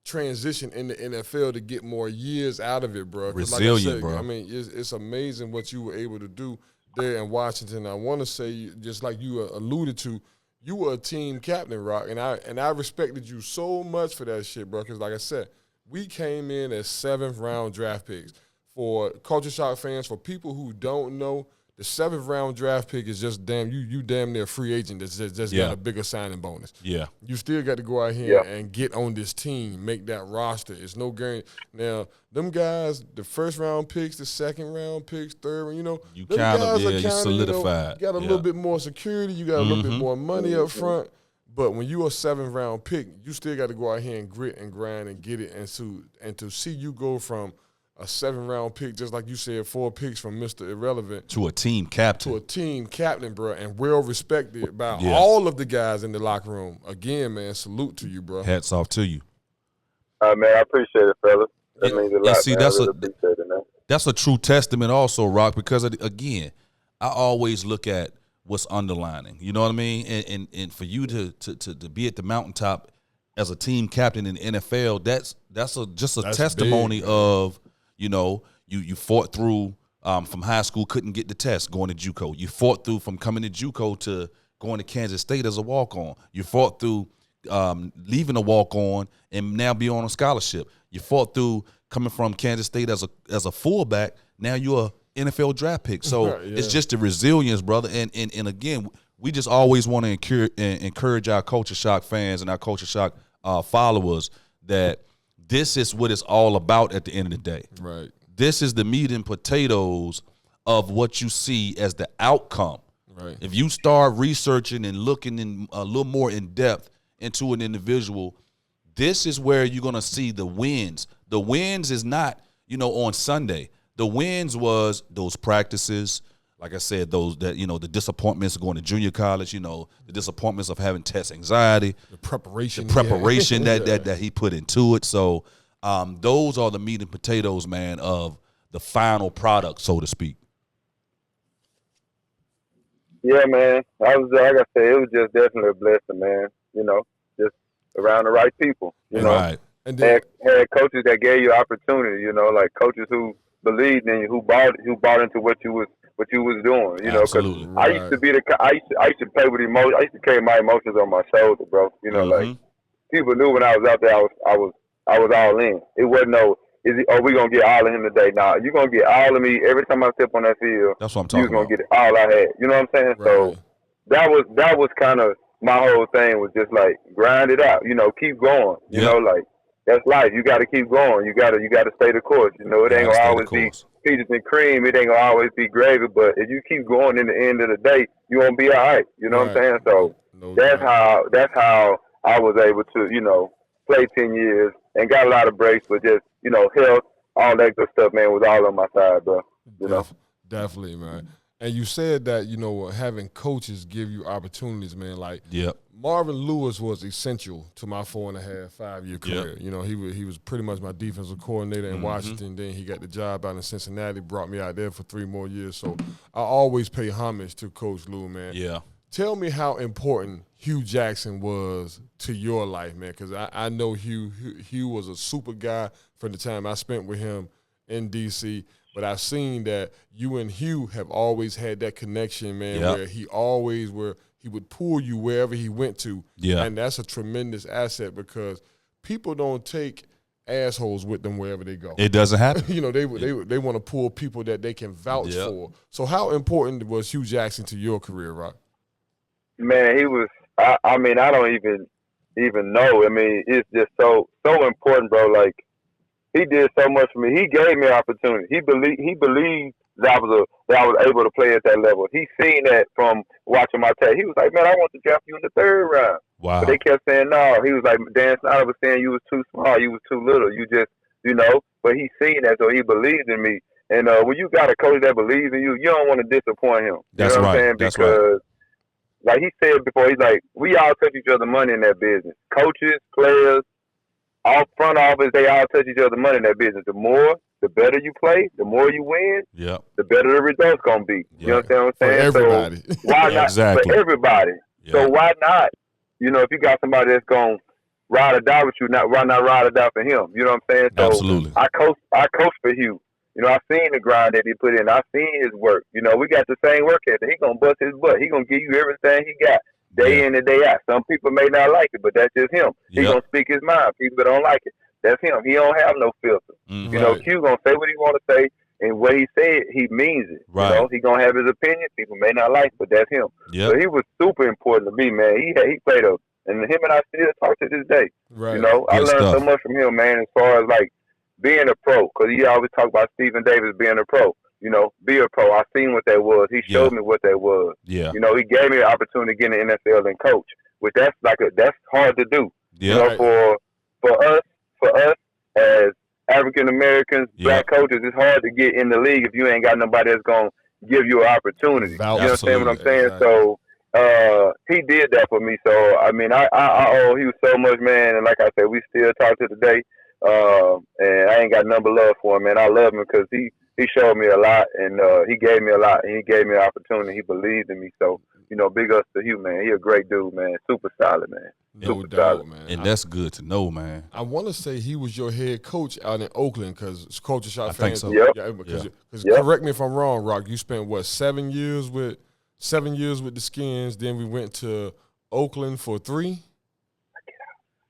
transition in the NFL to get more years out of it, bro. Resilient, bro. I mean, it's amazing what you were able to do there in Washington. I want to say, just like you alluded to, you were a team captain, Roc, and I respected you so much for that shit, bro. Because like I said, we came in as 7th round draft picks. For Culture Shock fans, for people who don't know, the 7th round draft pick is just you damn near free agent that's just got a bigger signing bonus. Yeah. You still got to go out here and get on this team, make that roster. It's no guarantee. Now, them guys, the 1st round picks, the 2nd round picks, 3rd, you kind of, you solidified. You got a little bit more security, you got a little bit more money up front. But when you're a 7th round pick, you still got to go out here and grit and grind and get it. And to see you go from a 7th round pick, just like you said, 4 picks from Mr. Irrelevant. To a team captain. Bro, and well respected by all of the guys in the locker room. Again, man, salute to you, bro. Hats off to you. Man, I appreciate it, fellas. That means a lot, see, man. I really appreciate it, man. That's a true testament also, Roc, because, again, I always look at what's underlining. You know what I mean? And for you to be at the mountaintop as a team captain in the NFL, that's just a testimony big, of – you fought through from high school, couldn't get the test, going to JUCO. You fought through from coming to JUCO to going to Kansas State as a walk-on. You fought through leaving a walk-on and now be on a scholarship. You fought through coming from Kansas State as a fullback. Now you're an NFL draft pick. So it's just the resilience, brother. And again, we just always want to encourage our Culture Shock fans and our Culture Shock followers that this is what it's all about at the end of the day. Right. This is the meat and potatoes of what you see as the outcome. Right. If you start researching and looking in a little more in depth into an individual, this is where you're going to see the wins. The wins is not, on Sunday. The wins was those practices. Like I said, the disappointments of going to junior college, the disappointments of having test anxiety, the preparation that he put into it. So those are the meat and potatoes, man, of the final product, so to speak. Yeah, man. I was like I said, it was just definitely a blessing, man. You know, just around the right people. You know, Right. And then had coaches that gave you opportunity. You know, like coaches who believed in you, who bought into what you was doing. You know, because Absolutely. I used to be I used to play with emotions. I used to carry my emotions on my shoulder, bro. You know, like people knew when I was out there, I was all in. It wasn't no. We gonna get all of him today? Nah, you gonna get all of me every time I step on that field. That's what I'm You talking was gonna about. get all I had. You know what I'm saying? right. So that was kind of my whole thing was just like grind it out. You know, keep going. You know, like that's life. You got to keep going. You got to stay the course. You know, it ain't gonna always be peaches and cream. It ain't gonna always be gravy. But if you keep going, in the end of the day, you won't be all right. You know what I'm saying? So that's how I was able to, you know, play 10 years and got a lot of breaks, but just, you know, health, all that good stuff, man, was all on my side, bro. You know? Definitely, man. And you said that, you know, having coaches give you opportunities, man. Like, Marvin Lewis was essential to my 4.5, 5-year career. You know, he was pretty much my defensive coordinator in Washington. Then he got the job out in Cincinnati, brought me out there for 3 more years. So I always pay homage to Coach Lou, man. Yeah. Tell me how important Hugh Jackson was to your life, man, because I know Hugh was a super guy from the time I spent with him in D.C., but I've seen that you and Hugh have always had that connection, man, where he would pull you wherever he went to. Yeah. And that's a tremendous asset because people don't take assholes with them wherever they go. It doesn't happen. You know, they want to pull people that they can vouch for. So how important was Hugh Jackson to your career, Roc? Man, he was. I mean, I don't even know. I mean, it's just so important, bro. Like he did so much for me. He gave me opportunity. He believed that I was able to play at that level. He seen that from watching my tape. He was like, man, I want to draft you in the 3rd round. Wow. But they kept saying no. He was like, Dan Snyder was saying you was too small. You was too little. You just, you know. But he seen that, so he believed in me. And when you got a coach that believes in you, you don't want to disappoint him. That's you know what I'm saying? That's because like he said before, he's like, we all touch each other money in that business. Coaches, players, all front office, they all touch each other money in that business. The better you play, the more you win, the better the results going to be. You know what I'm saying? For everybody. So why not? Exactly. For everybody. So why not? You know, if you got somebody that's going to ride or die with you, why not ride or die for him? You know what I'm saying? So absolutely. I coach for Hugh. You know, I seen the grind that he put in. I seen his work. You know, we got the same work ethic. He gonna bust his butt. He gonna give you everything he got day in and day out. Some people may not like it, but that's just him. He gonna speak his mind. People don't like it. That's him. He don't have no filter. You know, Q gonna say what he want to say, and what he said, he means it. Right. You know, he gonna have his opinion. People may not like it, but that's him. So he was super important to me, man. He played and him and I still talk to this day. Right. You know, I learned so much from him, man, as far as like being a pro, because he always talk about Stephen Davis being a pro. You know, be a pro. I seen what that was. He showed me what that was. Yeah. You know, he gave me an opportunity to get in the NFL and coach, which that's hard to do. Yeah. You know, for us as African Americans, black coaches, it's hard to get in the league if you ain't got nobody that's gonna give you an opportunity. You understand what I'm saying? Exactly. So he did that for me. So I mean, I owe Hugh so much, man. And like I said, we still talk to today. And I ain't got number love for him, man. I love him because he showed me a lot, and he gave me a lot, and he gave me an opportunity. He believed in me. So, you know, big ups to Hugh, man. He a great dude, man. Super solid, man. No doubt, man. And that's good to know, man. I want to say he was your head coach out in Oakland because Culture Shock fans. I think so. Because correct me if I'm wrong, Roc. You spent what 7 years with the Skins. Then we went to Oakland for 3.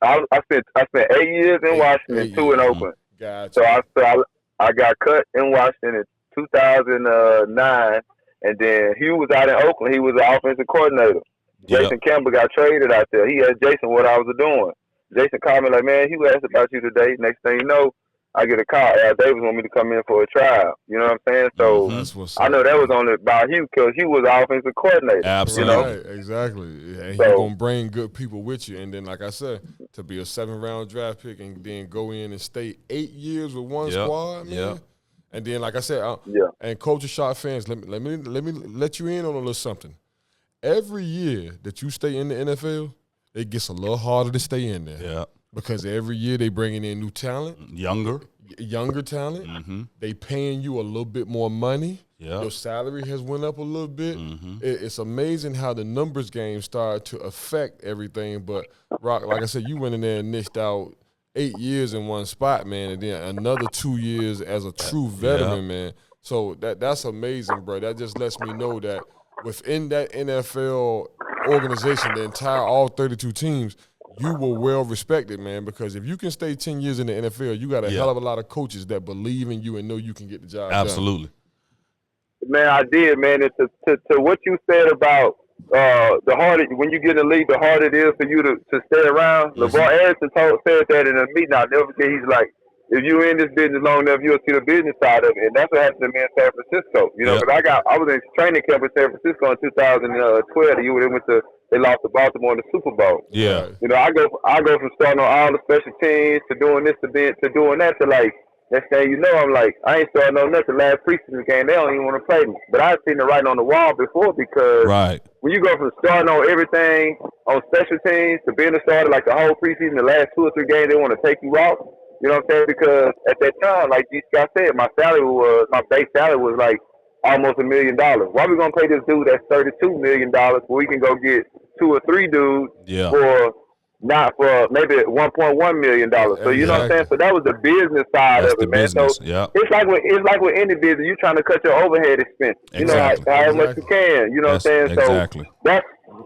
I spent 8 years in Washington, 2 in Oakland. Gotcha. So I got cut in Washington in 2009, and then Hugh was out in Oakland. He was the offensive coordinator. Jason Campbell got traded out there. He asked Jason what I was doing. Jason called me like, man, Hugh asked about you today. Next thing you know, I get a call. Al Davis want me to come in for a trial. You know what I'm saying? So I know that was only about Hugh because he was the offensive coordinator. Absolutely. You know? Right, exactly. And he's going to bring good people with you. And then, like I said, to be a 7th-round draft pick and then go in and stay 8 years with one squad, man. Yeah. And then, like I said, and Culture Shock fans, let me let you in on a little something. Every year that you stay in the NFL, it gets a little harder to stay in there. Yeah. Because every year they bringing in new talent. Younger. younger talent. They paying you a little bit more money. Yeah. Your salary has went up a little bit. It's amazing how the numbers game started to affect everything. But, Roc, like I said, you went in there and niched out 8 years in one spot, man, and then another 2 years as a true veteran, man. So that's amazing, bro. That just lets me know that within that NFL organization, the entire all 32 teams, you were well respected, man, because if you can stay 10 years in the NFL, you got a hell of a lot of coaches that believe in you and know you can get the job done. Absolutely. Man, I did, man. And to what you said about the harder, when you get in the league, the harder it is for you to stay around. LeVar Arrington said that in a meeting. I'll never forget. He's like, if you're in this business long enough, you'll see the business side of it. And that's what happened to me in San Francisco. You know, because I was in training camp in San Francisco in 2012. The year they lost to Baltimore in the Super Bowl. Yeah. You know, I go from starting on all the special teams to doing this to doing that to like, next thing you know, I'm like, I ain't starting on nothing. Last preseason game, they don't even want to play me. But I've seen the writing on the wall before because when you go from starting on everything on special teams to being a starter, like the whole preseason, the last 2 or 3 games, they want to take you off. You know what I'm saying? Because at that time, like G. Scott said, my base salary was like almost $1 million. Why we gonna pay this dude that's $32 million where we can go get 2 or 3 dudes for not for maybe $1.1 million. So you know what I'm saying? So that was the business side of it, man. Business. So it's like with any business, you're trying to cut your overhead expense. You know, how much you can. You know what I'm saying? So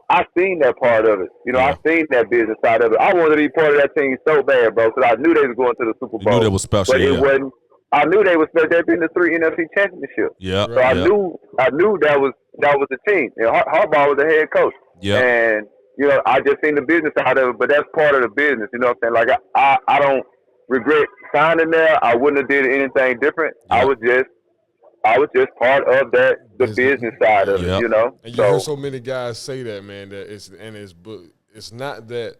I seen that part of it. You know, I seen that business side of it. I wanted to be part of that team so bad, bro, because I knew they was going to the Super Bowl. You knew they was special, but it wasn't. I knew they was special. They'd been to 3 NFC championships. Yeah. So I knew that was the team. And Harbaugh was the head coach. Yeah. And you know, I just seen the business side of it, but that's part of the business. You know what I'm saying? Like I don't regret signing there. I wouldn't have did anything different. Yeah. I was just part of the business side of it, you know. And you hear so many guys say that, man. That it's not that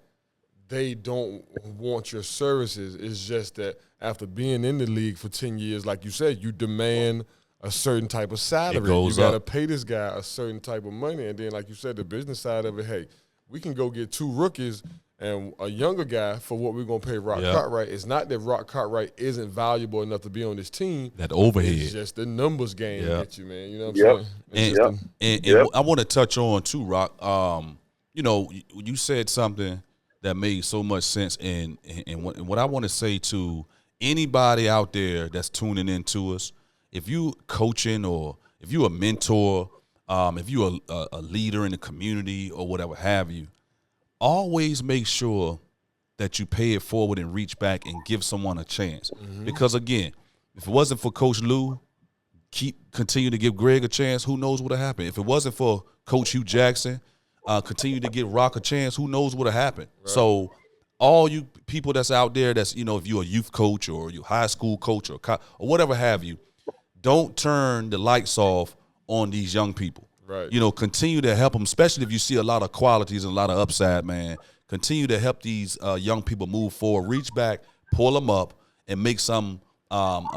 they don't want your services. It's just that after being in the league for 10 years, like you said, you demand a certain type of salary. You got to pay this guy a certain type of money, and then, like you said, the business side of it. Hey, we can go get 2 rookies and a younger guy for what we're going to pay Roc Cartwright. It's not that Roc Cartwright isn't valuable enough to be on this team. That overhead. It's just the numbers game get you, man. You know what I'm saying? And I want to touch on, too, Roc. You know, you said something that made so much sense. And what I want to say to anybody out there that's tuning in to us, if you coaching or if you a mentor, if you a leader in the community or whatever have you, always make sure that you pay it forward and reach back and give someone a chance. Because, again, if it wasn't for Coach Lou, continue to give Greg a chance, who knows what would have happened. If it wasn't for Coach Hugh Jackson, continue to give Roc a chance, who knows what would have happened. Right. So all you people that's out there that's, you know, if you're a youth coach or you're a high school coach or whatever have you, don't turn the lights off on these young people. Right. You know, continue to help them, especially if you see a lot of qualities and a lot of upside, man. Continue to help these young people move forward, reach back, pull them up, and make some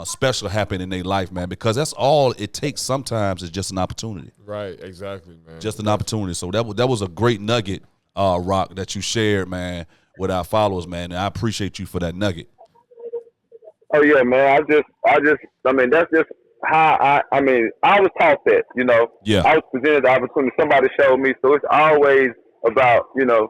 special happen in their life, man, because that's all it takes sometimes is just an opportunity. Right, exactly, man. Just an opportunity. So that was a great nugget, Roc, that you shared, man, with our followers, man, and I appreciate you for that nugget. Oh, yeah, man. I mean, that's just how I was taught that, you know. Yeah. I was presented the opportunity. Somebody showed me. So it's always about, you know,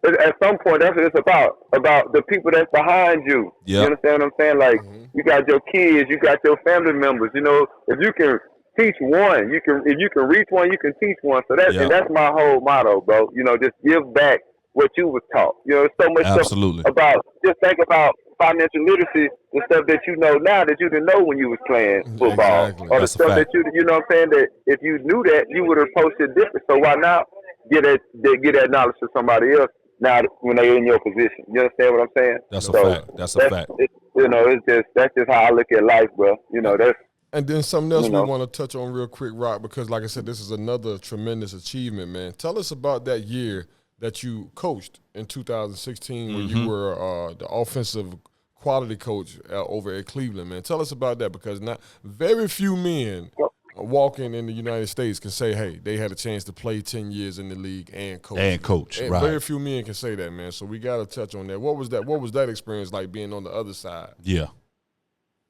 at some point that's what it's about the people that's behind you. Yep. You understand what I'm saying? Like, you got your kids, you got your family members. You know, if you can teach one, if you can reach one, you can teach one. So and that's my whole motto, bro. You know, just give back what you was taught. You know, there's so much stuff about, just think about financial literacy, the stuff that you know now that you didn't know when you was playing football. Exactly. Or the stuff that you know what I'm saying, that if you knew that, you would have approached it different. So why not get that knowledge to somebody else now when they're in your position? You understand what I'm saying? That's a fact. That's a fact. You know, that's just how I look at life, bro. You know, that's. And then something else we want to touch on real quick, Roc, because like I said, this is another tremendous achievement, man. Tell us about that year that you coached in 2016 when you were the offensive quality coach over at Cleveland, man. Tell us about that, because not very few men walking in the United States can say, hey, they had a chance to play 10 years in the league and coach. And right. Very few men can say that, man. So we got to touch on that. What was that experience like being on the other side? Yeah.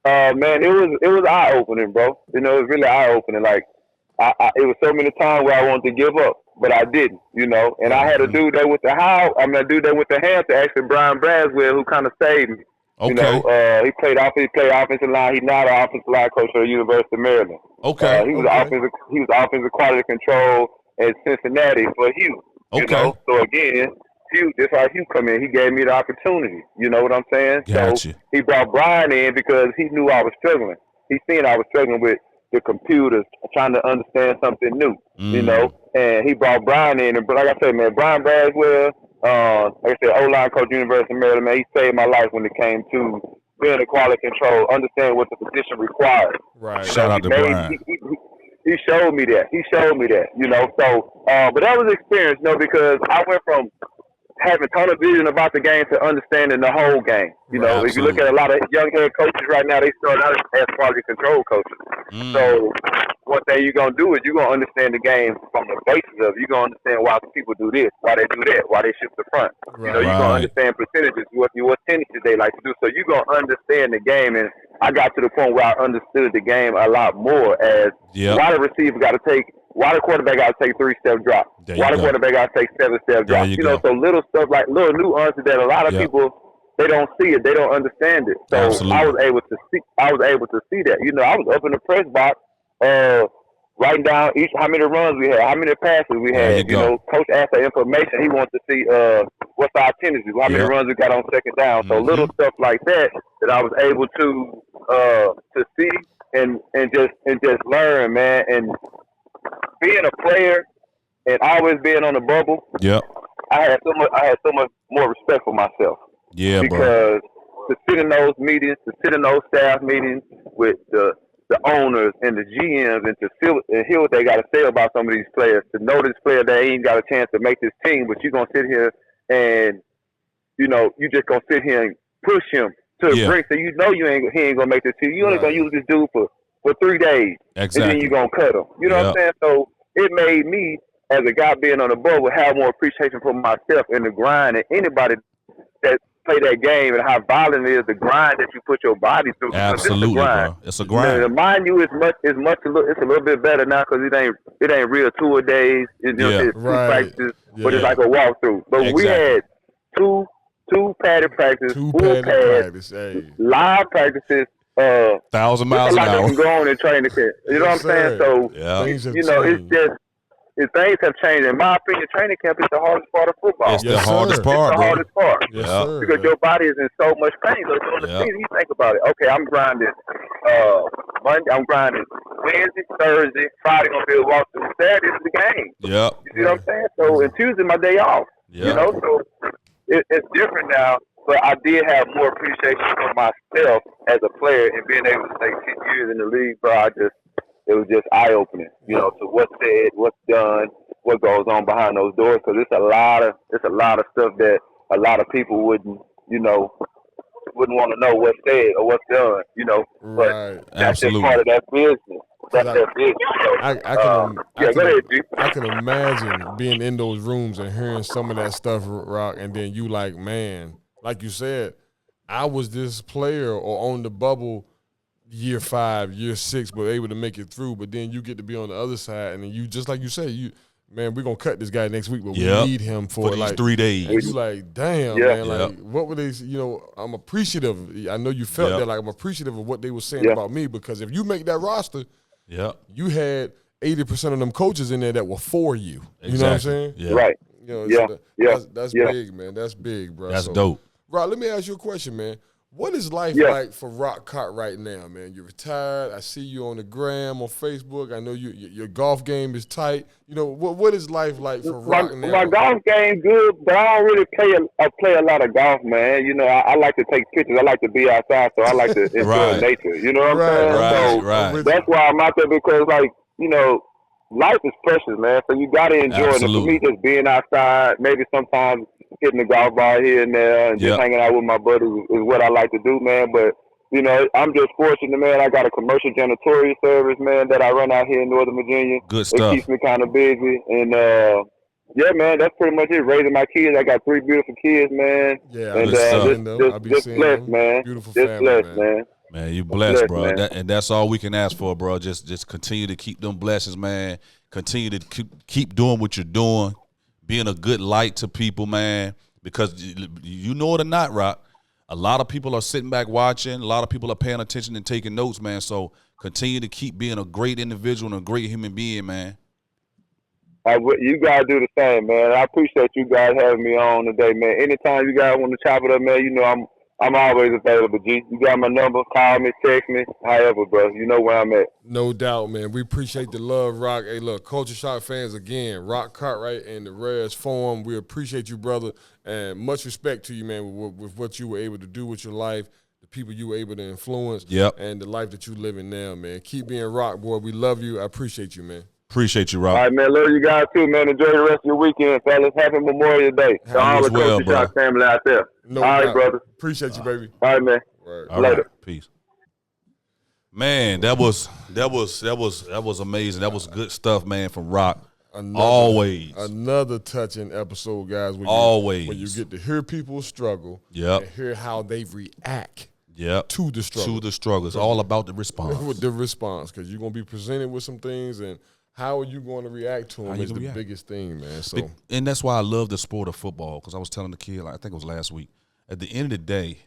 Man, it was eye opening, bro. You know, it was really eye opening. Like, it was so many times where I wanted to give up, but I didn't. You know, and I had a dude there with the a dude there with the hands, actually Brian Braswell, who kind of saved me. Okay. You know, he played offensive line. He's now the offensive line coach at the University of Maryland. Okay. He was offensive quality control at Cincinnati for Hugh. You know, so again, Hugh, just like Hugh come in, he gave me the opportunity. You know what I'm saying? Gotcha. So he brought Brian in because he knew I was struggling. He seen I was struggling with the computers, trying to understand something new. You know, and he brought Brian in, and like I said, man, Brian Braswell, like I said, O-line coach, University of Maryland, man, he saved my life when it came to being a quality control, understand what the position requires. Right. Shout out to Brian. He showed me that. You know. So, but that was an experience, you know, because I went from having a ton of vision about the game to understanding the whole game. You know, Absolutely. if you look at a lot of young head coaches right now, they start out as quality control coaches. So one thing you're going to do is you're going to understand the game from the basis of it. You're going to understand why people do this, why they do that, why they shift the front. Right. You know, you're going to understand percentages, what tendencies they like to do. So you're going to understand the game. And I got to the point where I understood the game a lot more as why the receiver got to take, why the quarterback got to take 3-step drop, why the quarterback got to take 7-step drop. You know, so little stuff like little nuances that a lot of people, they don't see it, they don't understand it. So I was able to see that. You know, I was up in the press box, writing down how many runs we had, how many passes we had. You know, coach asked for information. He wants to see what's our tendencies, how many runs we got on second down. So little stuff like that I was able to see and just learn, man. And being a player and always being on the bubble, I had so much more respect for myself. Yeah, because to sit in those meetings, to sit in those staff meetings with the owners and the GMs, and to hear what they got to say about some of these players, to know this player that ain't got a chance to make this team, but you're gonna sit here and you know you just gonna sit here and push him to the brink, so you know he ain't gonna make this team. You only gonna use this dude for 3 days, and then you gonna cut him. You know what I'm saying? So it made me, as a guy being on the bubble, have more appreciation for myself and the grind, and anybody that play that game and how violent it is, the grind that you put your body through. Absolutely, bro. It's a grind. You know, mind you, it's a little bit better now because it ain't real tour days. It's practices, but it's like a walkthrough. But we had two padded practices, full pads, live practices. 1,000 miles an hour. Can go on and train the kid. You know what I'm saying? So you know, it's just. If things have changed, in my opinion, training camp is the hardest part of football. It's the hardest part, bro. It's the hardest part. Yes, because your body is in so much pain. So on the season, you think about it. Okay, I'm grinding Monday, I'm grinding Wednesday, Thursday, Friday gonna be a walkthrough. Saturday is the game. Yeah. You see what I'm saying? So and Tuesday my day off. You know, so it's different now. But I did have more appreciation for myself as a player and being able to stay 10 years in the league, bro. It was just eye-opening, you know, to what's said, what's done, what goes on behind those doors. Because it's a lot of stuff that a lot of people wouldn't want to know what's said or what's done, you know. But that's just part of that business. That's their business. I can imagine being in those rooms and hearing some of that stuff, Roc, and then you like, man, like you said, I was this player or on the bubble year 5, year 6, but able to make it through. But then you get to be on the other side, and then you just like you say, we're gonna cut this guy next week, but we need him for these like 3 days. And you like, damn, man, like what were they? You know, I'm appreciative. I know you felt that. Like I'm appreciative of what they were saying about me, because if you make that roster, you had 80% of them coaches in there that were for you. Exactly. You know what I'm saying? Yeah. Right. You know, that's big, man. That's big, bro. That's dope. Roc, let me ask you a question, man. What is life like for Roc Cartwright now, man? You're retired. I see you on the gram, on Facebook. I know your golf game is tight. You know, what is life like for Roc now? My golf game good, but I don't really play a lot of golf, man. You know, I like to take pictures. I like to be outside, so I like to enjoy nature. You know what I'm saying? So that's why I'm out there, because, like, you know, life is precious, man. So you got to enjoy it. And for me, just being outside, maybe sometimes hitting the golf ball here and there and just hanging out with my buddies is what I like to do, man. But, you know, I'm just fortunate, man. I got a commercial janitorial service, man, that I run out here in Northern Virginia. Good stuff. It keeps me kind of busy. And, man, that's pretty much it. Raising my kids. I got 3 beautiful kids, man. Yeah, and just blessed, man. Beautiful just family, blessed, man. Man, you blessed, bro. Man. And that's all we can ask for, bro. Just continue to keep them blessings, man. Continue to keep doing what you're doing, being a good light to people, man. Because you know it or not, Roc, a lot of people are sitting back watching. A lot of people are paying attention and taking notes, man. So continue to keep being a great individual and a great human being, man. You guys do the same, man. I appreciate you guys having me on today, man. Anytime you guys want to chop it up, man, you know I'm always available, G. You got my number. Call me, text me, however, bro. You know where I'm at. No doubt, man. We appreciate the love, Roc. Hey, look, Culture Shock fans, again, Roc Cartwright and the rarest form. We appreciate you, brother, and much respect to you, man, with what you were able to do with your life, the people you were able to influence, and the life that you living now, man. Keep being Roc, boy. We love you. I appreciate you, man. Appreciate you, Roc. All right, man. Love you guys, too, man. Enjoy the rest of your weekend, fellas. Happy Memorial Day to all the Culture Shock family out there. No all right, doubt. brother. Appreciate you, baby. All right, man. Right. Later. Right. Peace. Man, that was amazing. That was good stuff, man, from Roc. Always. Another touching episode, guys. When you get to hear people struggle and hear how they react to the struggle. To the struggle. It's all about the response. With the response, because you're going to be presented with some things, and how are you going to react to them is the biggest thing, man. So, and that's why I love the sport of football, because I was telling the kid, I think it was last week, at the end of the day,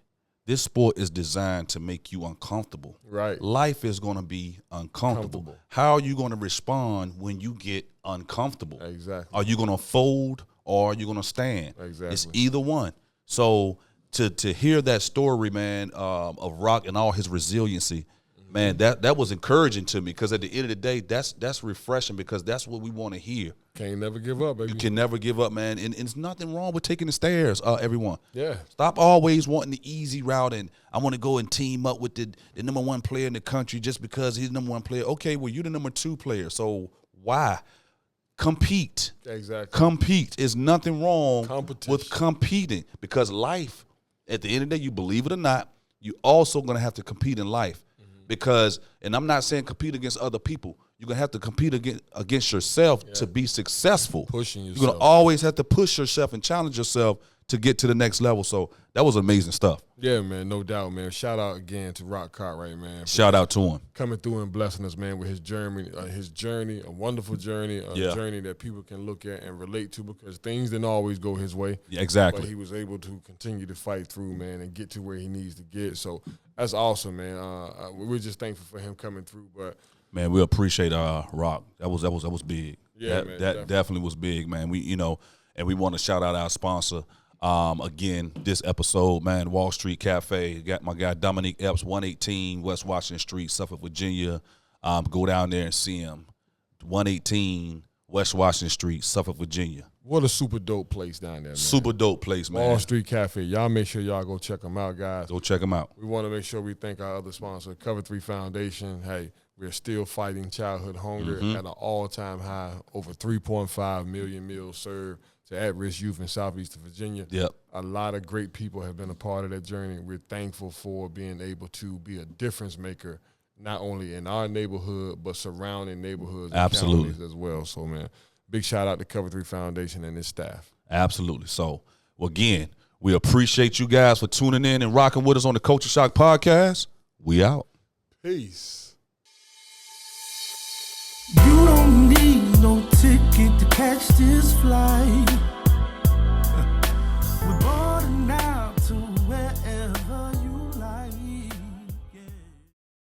this sport is designed to make you uncomfortable. Right. Life is going to be uncomfortable. How are you going to respond when you get uncomfortable? Exactly. Are you going to fold or are you going to stand? Exactly. It's either one. So to hear that story, man, of Roc and all his resiliency, man, that was encouraging to me, because at the end of the day, that's refreshing, because that's what we want to hear. Can't never give up, baby. You can never give up, man. And there's nothing wrong with taking the stairs, everyone. Yeah. Stop always wanting the easy route, and I want to go and team up with the number one player in the country just because he's the number one player. Okay, well, you're the number two player, so why? Compete. Exactly. Compete. There's nothing wrong with competing, because life, at the end of the day, you believe it or not, you also going to have to compete in life. Because, and I'm not saying compete against other people, you're going to have to compete against yourself to be successful. Pushing yourself. You're going to always have to push yourself and challenge yourself to get to the next level. So that was amazing stuff. Yeah, man, no doubt, man. Shout out again to Roc Cartwright, man. Shout out to him. Coming through and blessing us, man, with his journey, a wonderful journey, a journey that people can look at and relate to, because things didn't always go his way. Yeah, exactly. But he was able to continue to fight through, man, and get to where he needs to get. So that's awesome, man. We're just thankful for him coming through. But man, we appreciate Roc. That was big. Yeah, that definitely was big, man. We and we want to shout out our sponsor. Again, this episode, man, Wall Street Cafe. Got my guy Dominique Epps, 118 West Washington Street, Suffolk, Virginia. Go down there and see him. 118 West Washington Street, Suffolk, Virginia. What a super dope place down there, man. Super dope place, man. Wall Street Cafe. Y'all make sure y'all go check them out, guys. Go check them out. We want to make sure we thank our other sponsor, Cover 3 Foundation. Hey, we're still fighting childhood hunger at an all-time high. Over 3.5 million meals served to at-risk youth in Southeastern Virginia. Yep. A lot of great people have been a part of that journey. We're thankful for being able to be a difference maker, not only in our neighborhood, but surrounding neighborhoods and counties as well. So, man, big shout out to Cover 3 Foundation and its staff. Absolutely. So, again, we appreciate you guys for tuning in and rocking with us on the Culture Shock Podcast. We out. Peace. You don't need no ticket to catch this flight.